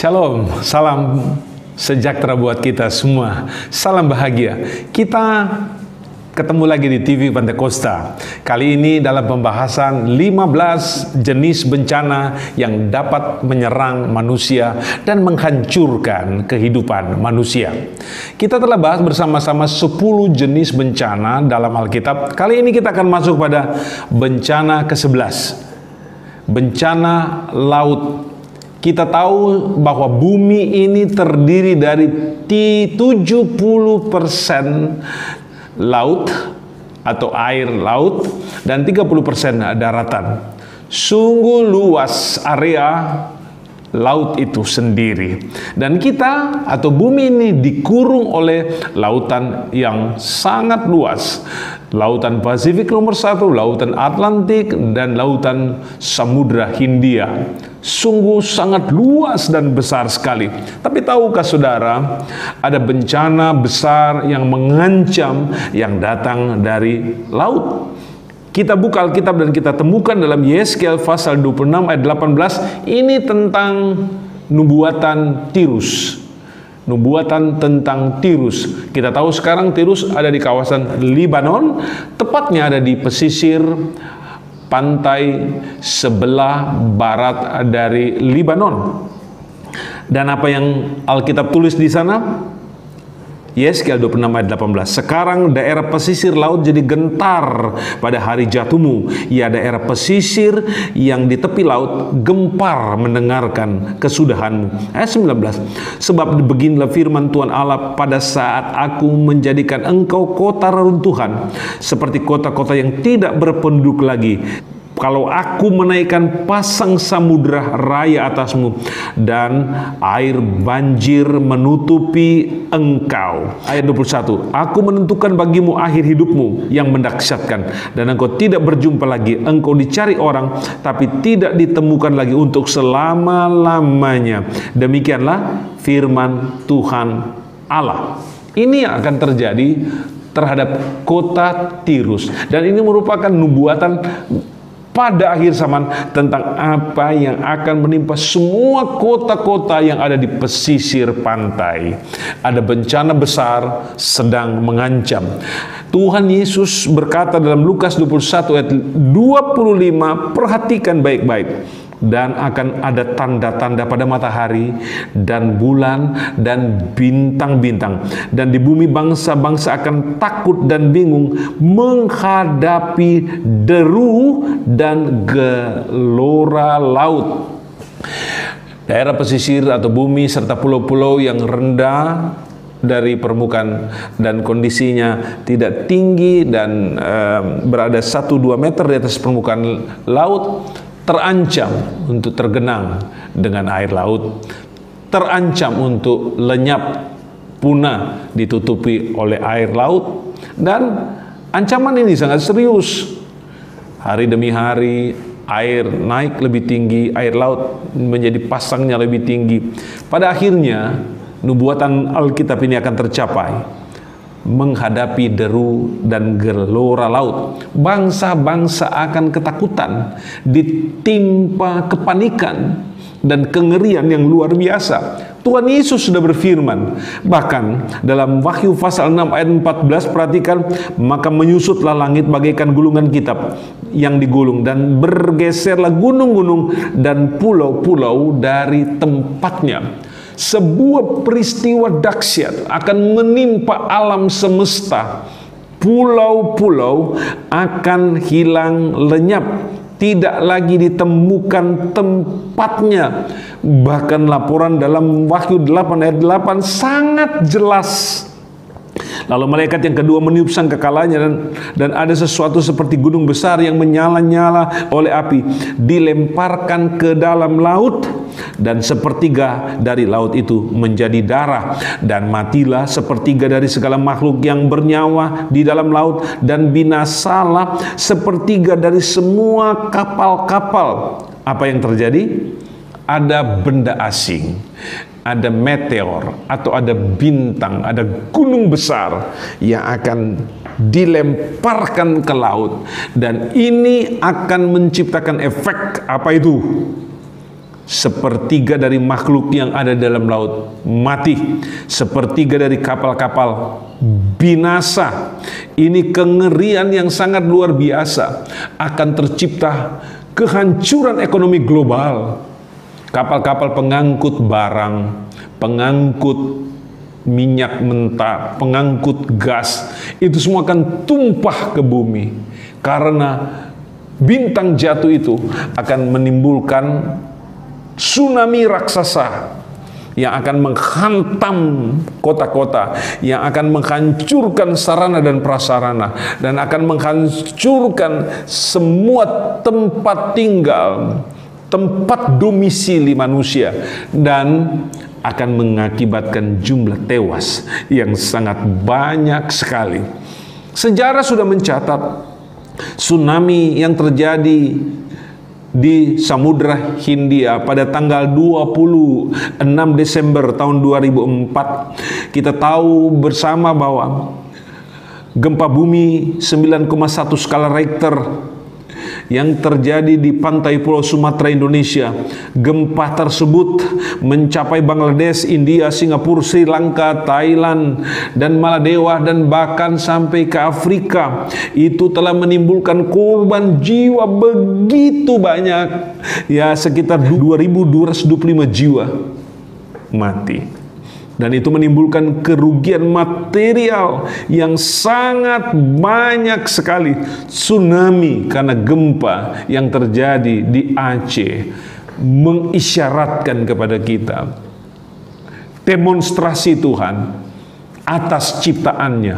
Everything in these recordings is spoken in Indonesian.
Shalom, salam sejahtera buat kita semua. Salam bahagia. Kita ketemu lagi di TV Pantai Costa. Kali ini dalam pembahasan 15 jenis bencana yang dapat menyerang manusia dan menghancurkan kehidupan manusia. Kita telah bahas bersama-sama 10 jenis bencana dalam Alkitab. Kali ini kita akan masuk pada bencana ke-11. Bencana laut. Kita tahu bahwa bumi ini terdiri dari 70% laut atau air laut dan 30% daratan. Sungguh luas area laut itu sendiri. Dan kita atau bumi ini dikurung oleh lautan yang sangat luas. Lautan Pasifik nomor 1, lautan Atlantik, dan lautan Samudra Hindia. Sungguh sangat luas dan besar sekali. Tapi tahukah saudara, ada bencana besar yang mengancam yang datang dari laut. Kita buka Alkitab dan kita temukan dalam Yeskel pasal 26 ayat 18, ini tentang nubuatan Tirus. Nubuatan tentang Tirus. Kita tahu sekarang Tirus ada di kawasan Libanon, tepatnya ada di pesisir pantai sebelah barat dari Libanon. Dan apa yang Alkitab tulis di sana? Yeskel 26 ayat 18. Sekarang daerah pesisir laut jadi gentar pada hari jatuhmu. Ya, daerah pesisir yang di tepi laut gempar mendengarkan kesudahanmu. Ayat 19. Sebab beginilah firman Tuhan Allah, pada saat aku menjadikan engkau kota reruntuhan, seperti kota-kota yang tidak berpenduduk lagi. Kalau aku menaikkan pasang samudra raya atasmu dan air banjir menutupi engkau. Ayat 21. Aku menentukan bagimu akhir hidupmu yang mendahsyatkan, dan engkau tidak berjumpa lagi. Engkau dicari orang tapi tidak ditemukan lagi untuk selama-lamanya. Demikianlah firman Tuhan Allah. Ini yang akan terjadi terhadap kota Tirus, dan ini merupakan nubuatan pada akhir zaman tentang apa yang akan menimpa semua kota-kota yang ada di pesisir pantai. Ada bencana besar sedang mengancam. Tuhan Yesus berkata dalam Lukas 21 ayat 25, perhatikan baik-baik. Dan akan ada tanda-tanda pada matahari dan bulan dan bintang-bintang. Dan di bumi bangsa-bangsa akan takut dan bingung menghadapi deru dan gelora laut. Daerah pesisir atau bumi serta pulau-pulau yang rendah dari permukaan dan kondisinya tidak tinggi dan berada 1-2 meter di atas permukaan laut, terancam untuk tergenang dengan air laut, terancam untuk lenyap, punah, ditutupi oleh air laut. Dan ancaman ini sangat serius. Hari demi hari air naik lebih tinggi, air laut menjadi pasangnya lebih tinggi. Pada akhirnya nubuatan Alkitab ini akan tercapai. Menghadapi deru dan gelora laut, bangsa-bangsa akan ketakutan, ditimpa kepanikan dan kengerian yang luar biasa. Tuhan Yesus sudah berfirman, bahkan dalam Wahyu pasal 6 ayat 14, perhatikan, maka menyusutlah langit bagaikan gulungan kitab yang digulung, dan bergeserlah gunung-gunung dan pulau-pulau dari tempatnya. Sebuah peristiwa dahsyat akan menimpa alam semesta. Pulau-pulau akan hilang lenyap, tidak lagi ditemukan tempatnya. Bahkan laporan dalam Wahyu 8 ayat 8 sangat jelas. Lalu malaikat yang kedua meniup sangkakalanya, dan ada sesuatu seperti gunung besar yang menyala-nyala oleh api dilemparkan ke dalam laut, dan sepertiga dari laut itu menjadi darah, dan matilah sepertiga dari segala makhluk yang bernyawa di dalam laut, dan binasalah sepertiga dari semua kapal-kapal. Apa yang terjadi? Ada benda asing, ada meteor atau ada bintang, ada gunung besar yang akan dilemparkan ke laut, dan ini akan menciptakan efek apa itu? Sepertiga dari makhluk yang ada dalam laut mati, sepertiga dari kapal-kapal binasa. Ini kengerian yang sangat luar biasa. Akan tercipta kehancuran ekonomi global. Kapal-kapal pengangkut barang, pengangkut minyak mentah, pengangkut gas, itu semua akan tumpah ke bumi. Karena bintang jatuh itu akan menimbulkan tsunami raksasa yang akan menghantam kota-kota, yang akan menghancurkan sarana dan prasarana, dan akan menghancurkan semua tempat tinggal, tempat domisili manusia, dan akan mengakibatkan jumlah tewas yang sangat banyak sekali. Sejarah sudah mencatat tsunami yang terjadi di Samudra Hindia pada tanggal 26 Desember tahun 2004. Kita tahu bersama bahwa gempa bumi 9,1 skala Richter yang terjadi di pantai Pulau Sumatera, Indonesia. Gempa tersebut mencapai Bangladesh, India, Singapura, Sri Lanka, Thailand, dan Maladewa, dan bahkan sampai ke Afrika. Itu telah menimbulkan korban jiwa begitu banyak, ya sekitar 2.225 jiwa mati. Dan itu menimbulkan kerugian material yang sangat banyak sekali. Tsunami karena gempa yang terjadi di Aceh mengisyaratkan kepada kita demonstrasi Tuhan atas ciptaannya.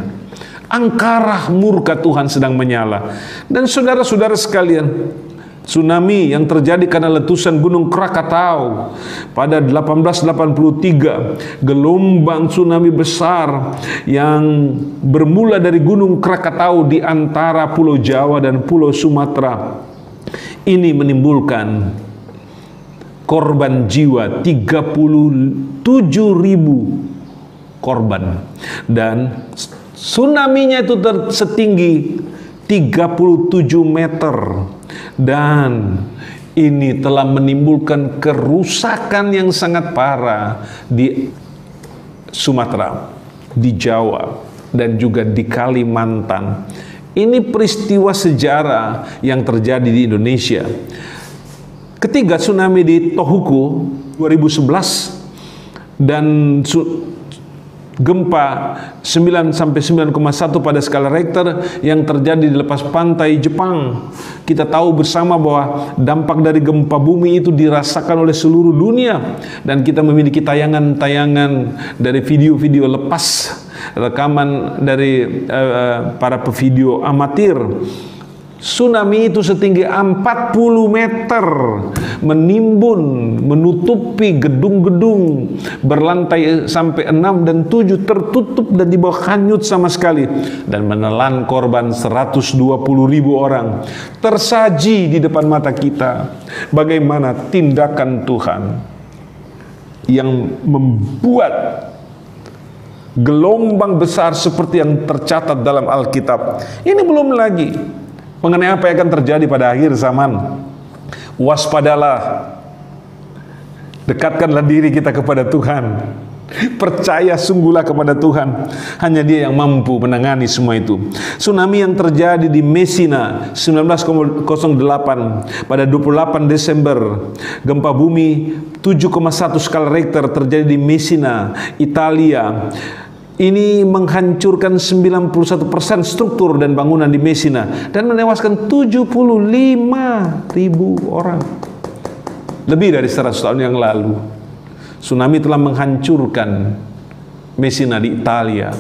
Angkara murka Tuhan sedang menyala. Dan saudara-saudara sekalian, tsunami yang terjadi karena letusan Gunung Krakatau pada 1883, gelombang tsunami besar yang bermula dari Gunung Krakatau di antara Pulau Jawa dan Pulau Sumatera. Ini menimbulkan korban jiwa 37.000 korban, dan tsunaminya itu setinggi 37 meter. Dan ini telah menimbulkan kerusakan yang sangat parah di Sumatera, di Jawa, dan juga di Kalimantan. Ini peristiwa sejarah yang terjadi di Indonesia. Ketiga tsunami di Tohoku 2011 dan gempa 9 sampai 9,1 pada skala Richter yang terjadi di lepas pantai Jepang. Kita tahu bersama bahwa dampak dari gempa bumi itu dirasakan oleh seluruh dunia, dan kita memiliki tayangan-tayangan dari video-video lepas, rekaman dari para pevideo amatir. Tsunami itu setinggi 40 meter, menimbun, menutupi gedung-gedung berlantai sampai 6 dan 7, tertutup dan di bawah hanyut sama sekali, dan menelan korban 120.000 orang. Tersaji di depan mata kita bagaimana tindakan Tuhan yang membuat gelombang besar seperti yang tercatat dalam Alkitab. Ini belum lagi mengenai apa yang akan terjadi pada akhir zaman. Waspadalah, dekatkanlah diri kita kepada Tuhan, percaya sungguhlah kepada Tuhan. Hanya Dia yang mampu menangani semua itu. Tsunami yang terjadi di Messina 1908 pada 28 Desember, gempa bumi 7,1 skala Richter terjadi di Messina, Italia. Ini menghancurkan 91% struktur dan bangunan di Messina dan menewaskan 75.000 orang. Lebih dari 100 tahun yang lalu, tsunami telah menghancurkan Messina di Italia.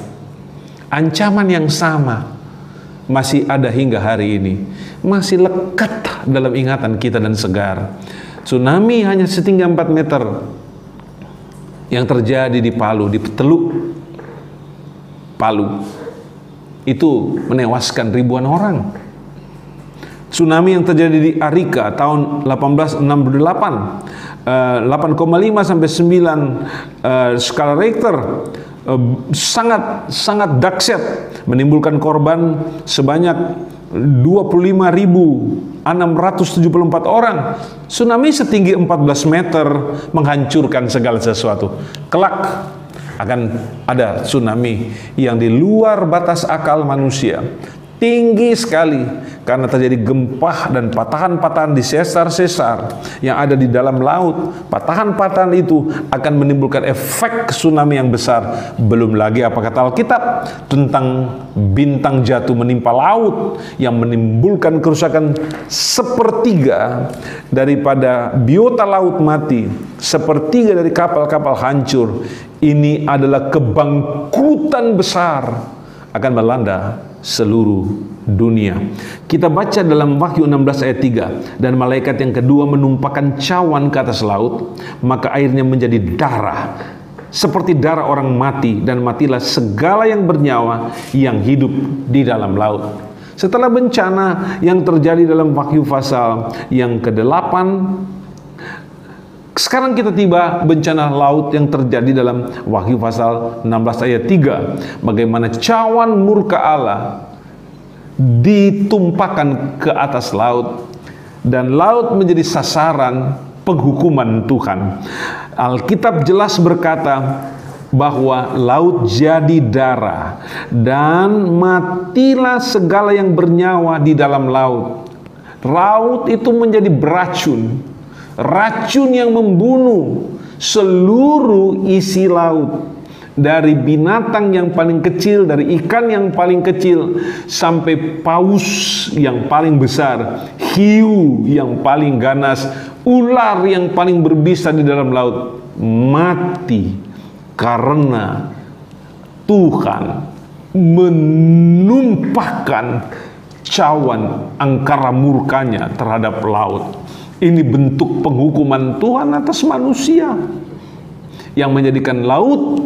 Ancaman yang sama masih ada hingga hari ini, masih lekat dalam ingatan kita dan segar. Tsunami hanya setinggi 4 meter yang terjadi di Palu, di Teluk Palu, itu menewaskan ribuan orang. Tsunami yang terjadi di Arica tahun 1868, 8,5 sampai 9 skala Richter, sangat dahsyat, menimbulkan korban sebanyak 25.674 orang. Tsunami setinggi 14 meter menghancurkan segala sesuatu. Kelak akan ada tsunami yang di luar batas akal manusia, tinggi sekali, karena terjadi gempa dan patahan-patahan di sesar-sesar yang ada di dalam laut. Patahan-patahan itu akan menimbulkan efek tsunami yang besar. Belum lagi apa kata Alkitab tentang bintang jatuh menimpa laut yang menimbulkan kerusakan sepertiga daripada biota laut mati, sepertiga dari kapal-kapal hancur. Ini adalah kebangkrutan besar akan melanda seluruh dunia. Kita baca dalam Wahyu 16 ayat 3, dan malaikat yang kedua menumpahkan cawan ke atas laut, maka airnya menjadi darah, seperti darah orang mati, dan matilah segala yang bernyawa yang hidup di dalam laut. Setelah bencana yang terjadi dalam Wahyu pasal yang ke-8, sekarang kita tiba bencana laut yang terjadi dalam Wahyu pasal 16 ayat 3. Bagaimana cawan murka Allah ditumpahkan ke atas laut, dan laut menjadi sasaran penghukuman Tuhan. Alkitab jelas berkata bahwa laut jadi darah, dan matilah segala yang bernyawa di dalam laut. Laut itu menjadi beracun, racun yang membunuh seluruh isi laut. Dari binatang yang paling kecil, dari ikan yang paling kecil, sampai paus yang paling besar, hiu yang paling ganas, ular yang paling berbisa di dalam laut, mati karena Tuhan menumpahkan cawan angkara murkanya terhadap laut. Ini bentuk penghukuman Tuhan atas manusia yang menjadikan laut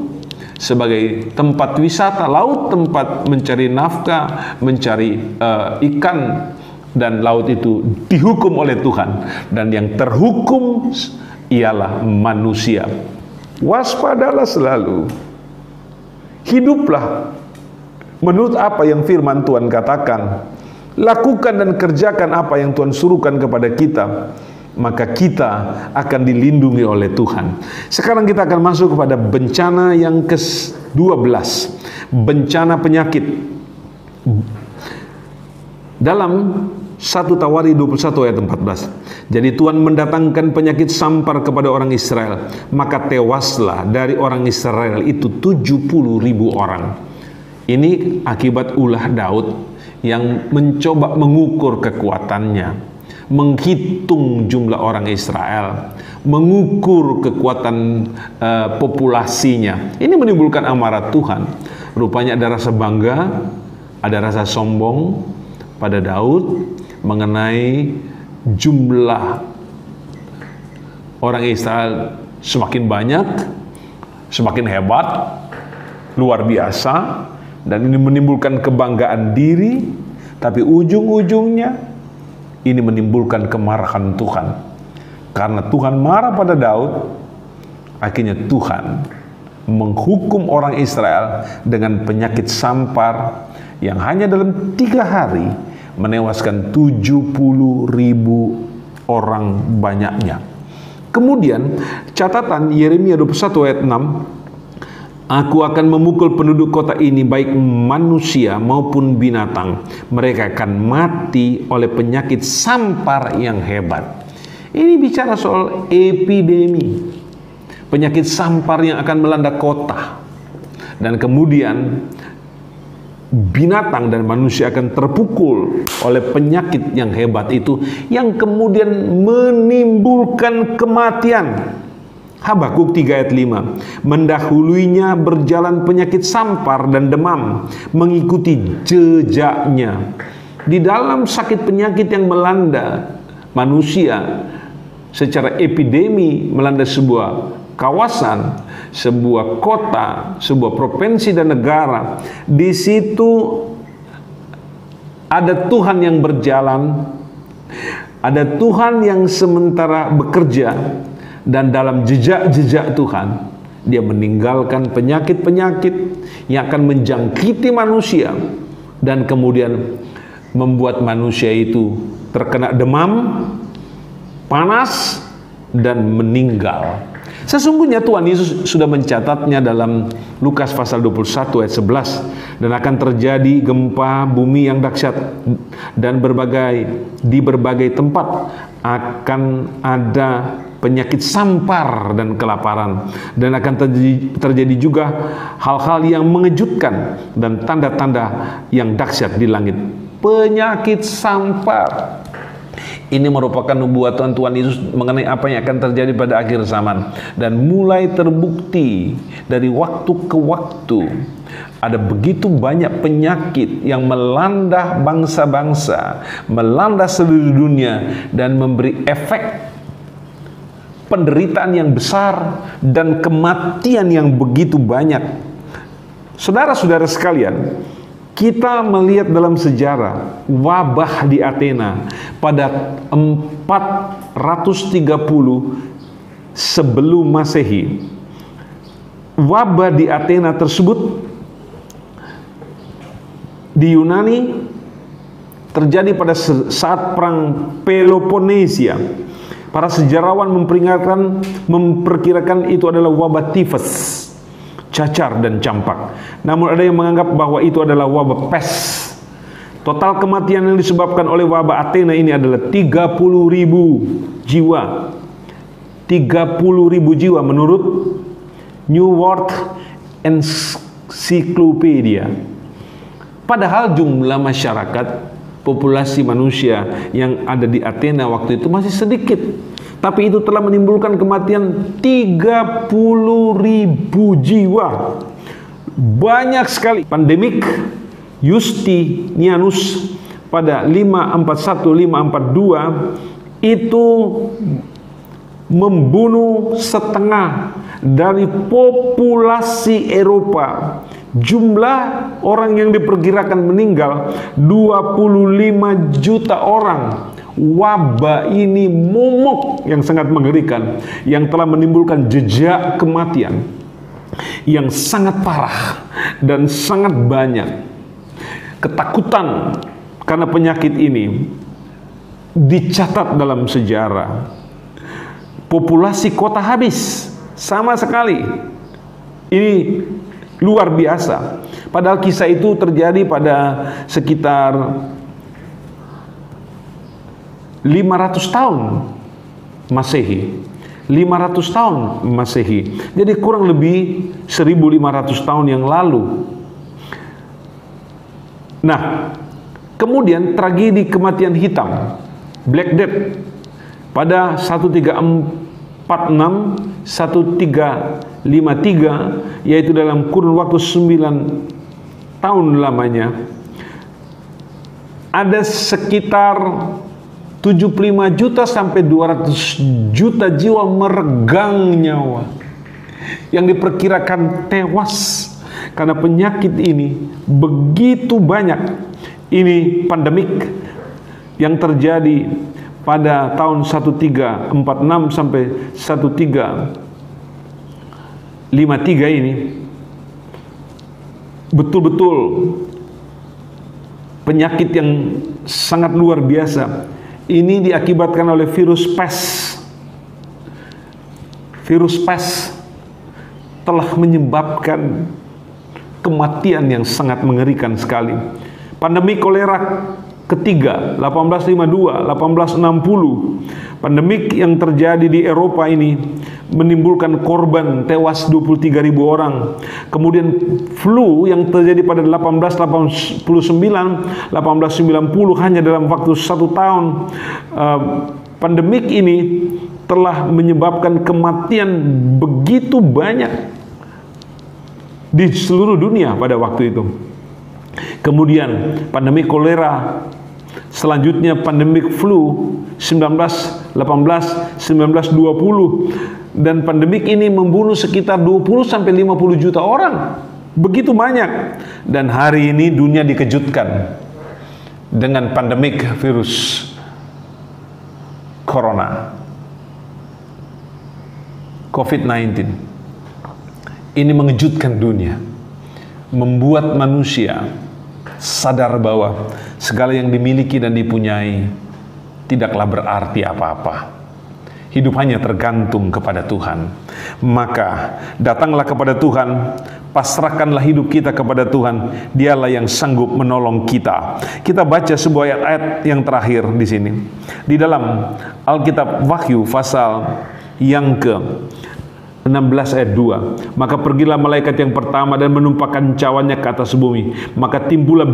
sebagai tempat wisata, laut tempat mencari nafkah, mencari ikan, dan laut itu dihukum oleh Tuhan, dan yang terhukum ialah manusia. Waspadalah selalu, hiduplah menurut apa yang firman Tuhan katakan, lakukan dan kerjakan apa yang Tuhan suruhkan kepada kita, maka kita akan dilindungi oleh Tuhan. Sekarang kita akan masuk kepada bencana yang ke-12, bencana penyakit. Dalam 1 Tawari 21 ayat 14. Jadi Tuhan mendatangkan penyakit sampar kepada orang Israel, maka tewaslah dari orang Israel itu 70.000 orang. Ini akibat ulah Daud yang mencoba mengukur kekuatannya, menghitung jumlah orang Israel, mengukur kekuatan populasinya. Ini menimbulkan amarah Tuhan. Rupanya ada rasa bangga, ada rasa sombong pada Daud mengenai jumlah orang Israel semakin banyak, semakin hebat, luar biasa, dan ini menimbulkan kebanggaan diri, tapi ujung-ujungnya ini menimbulkan kemarahan Tuhan. Karena Tuhan marah pada Daud, akhirnya Tuhan menghukum orang Israel dengan penyakit sampar yang hanya dalam 3 hari menewaskan 70.000 orang banyaknya. Kemudian catatan Yeremia 21 ayat 6, Aku akan memukul penduduk kota ini, baik manusia maupun binatang. Mereka akan mati oleh penyakit sampar yang hebat. Ini bicara soal epidemi, penyakit sampar yang akan melanda kota. Dan kemudian binatang dan manusia akan terpukul oleh penyakit yang hebat itu, yang kemudian menimbulkan kematian. Habakuk 3 ayat 5, mendahuluinya berjalan penyakit sampar dan demam, mengikuti jejaknya. Di dalam sakit penyakit yang melanda manusia secara epidemi, melanda sebuah kawasan, sebuah kota, sebuah provinsi dan negara, di situ ada Tuhan yang berjalan, ada Tuhan yang sementara bekerja. Dan dalam jejak-jejak Tuhan, Dia meninggalkan penyakit-penyakit yang akan menjangkiti manusia, dan kemudian membuat manusia itu terkena demam, panas, dan meninggal. Sesungguhnya Tuhan Yesus sudah mencatatnya dalam Lukas pasal 21 ayat 11, dan akan terjadi gempa bumi yang dahsyat dan di berbagai tempat akan ada penyakit sampar dan kelaparan, dan akan terjadi juga hal-hal yang mengejutkan dan tanda-tanda yang dahsyat di langit. Penyakit sampar ini merupakan nubuatan Tuhan Yesus mengenai apa yang akan terjadi pada akhir zaman, dan mulai terbukti dari waktu ke waktu. Ada begitu banyak penyakit yang melanda bangsa-bangsa, melanda seluruh dunia, dan memberi efek penderitaan yang besar dan kematian yang begitu banyak. Saudara-saudara sekalian, kita melihat dalam sejarah wabah di Athena pada 430 sebelum Masehi. Wabah di Athena tersebut di Yunani terjadi pada saat perang Peloponnesia. Para sejarawan memperkirakan itu adalah wabah tifus, cacar dan campak. Namun ada yang menganggap bahwa itu adalah wabah pes. Total kematian yang disebabkan oleh wabah Athena ini adalah 30.000 jiwa. 30.000 jiwa menurut New World Encyclopedia. Padahal jumlah masyarakat, populasi manusia yang ada di Athena waktu itu masih sedikit, tapi itu telah menimbulkan kematian 30.000 jiwa. Banyak sekali. Pandemik Justinianus pada 541-542 itu membunuh setengah dari populasi Eropa. Jumlah orang yang diperkirakan meninggal 25 juta orang. Wabah ini momok yang sangat mengerikan, yang telah menimbulkan jejak kematian yang sangat parah dan sangat banyak. Ketakutan karena penyakit ini dicatat dalam sejarah. Populasi kota habis sama sekali. Ini luar biasa. Padahal kisah itu terjadi pada sekitar 500 tahun Masehi. 500 tahun Masehi. Jadi kurang lebih 1500 tahun yang lalu. Nah, kemudian tragedi kematian hitam, Black Death, pada 1346 1353, yaitu dalam kurun waktu 9 tahun lamanya, ada sekitar 75 juta sampai 200 juta jiwa meregang nyawa yang diperkirakan tewas karena penyakit ini begitu banyak. Ini pandemik yang terjadi pada tahun 1346 sampai 1353 ini betul-betul penyakit yang sangat luar biasa. Ini diakibatkan oleh virus pes. Virus pes telah menyebabkan kematian yang sangat mengerikan sekali. Pandemi kolera ketiga 1852, 1860. Pandemik yang terjadi di Eropa ini menimbulkan korban tewas 23.000 orang. Kemudian flu yang terjadi pada 1889, 1890 hanya dalam waktu 1 tahun. Pandemik ini telah menyebabkan kematian begitu banyak di seluruh dunia pada waktu itu. Kemudian pandemi kolera, selanjutnya pandemi flu 1918, 1920, dan pandemik ini membunuh sekitar 20 sampai 50 juta orang. Begitu banyak. Dan hari ini dunia dikejutkan dengan pandemik virus corona, COVID-19. Ini mengejutkan dunia, membuat manusia sadar bahwa segala yang dimiliki dan dipunyai tidaklah berarti apa-apa. Hidup hanya tergantung kepada Tuhan. Maka datanglah kepada Tuhan, pasrahkanlah hidup kita kepada Tuhan. Dialah yang sanggup menolong kita. Kita baca sebuah ayat-ayat yang terakhir di sini. Di dalam Alkitab Wahyu pasal yang ke 16 ayat 2. Maka pergilah malaikat yang pertama dan menumpahkan cawannya ke atas bumi. Maka timbullah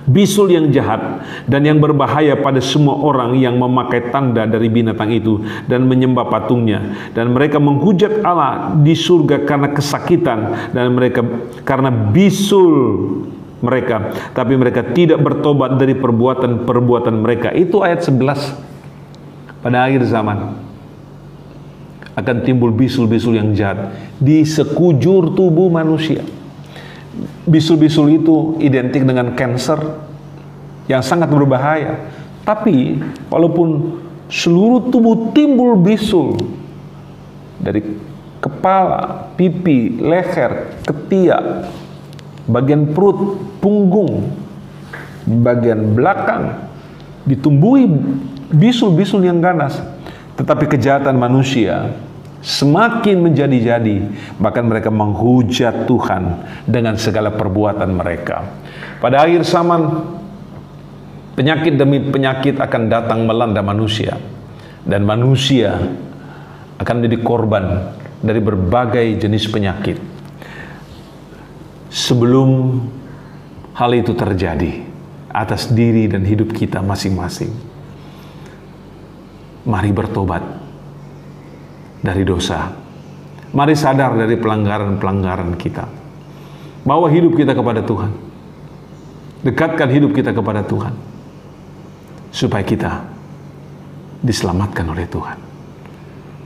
bisul yang jahat dan yang berbahaya pada semua orang yang memakai tanda dari binatang itu dan menyembah patungnya, dan mereka menghujat Allah di surga karena kesakitan dan mereka karena bisul mereka, tapi mereka tidak bertobat dari perbuatan mereka. Itu ayat 11. Pada akhir zaman akan timbul bisul-bisul yang jahat di sekujur tubuh manusia. Bisul-bisul itu identik dengan kanker yang sangat berbahaya. Tapi walaupun seluruh tubuh timbul bisul, dari kepala, pipi, leher, ketiak, bagian perut, punggung, bagian belakang ditumbuhi bisul-bisul yang ganas, tetapi kejahatan manusia semakin menjadi-jadi, bahkan mereka menghujat Tuhan dengan segala perbuatan mereka. Pada akhir zaman, penyakit demi penyakit akan datang melanda manusia, dan manusia akan menjadi korban dari berbagai jenis penyakit. Sebelum hal itu terjadi atas diri dan hidup kita masing-masing, mari bertobat dari dosa. Mari sadar dari pelanggaran-pelanggaran kita. Bawa hidup kita kepada Tuhan. Dekatkan hidup kita kepada Tuhan, supaya kita diselamatkan oleh Tuhan.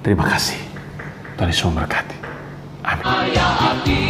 Terima kasih. Tuhan Yesus memberkati. Amin.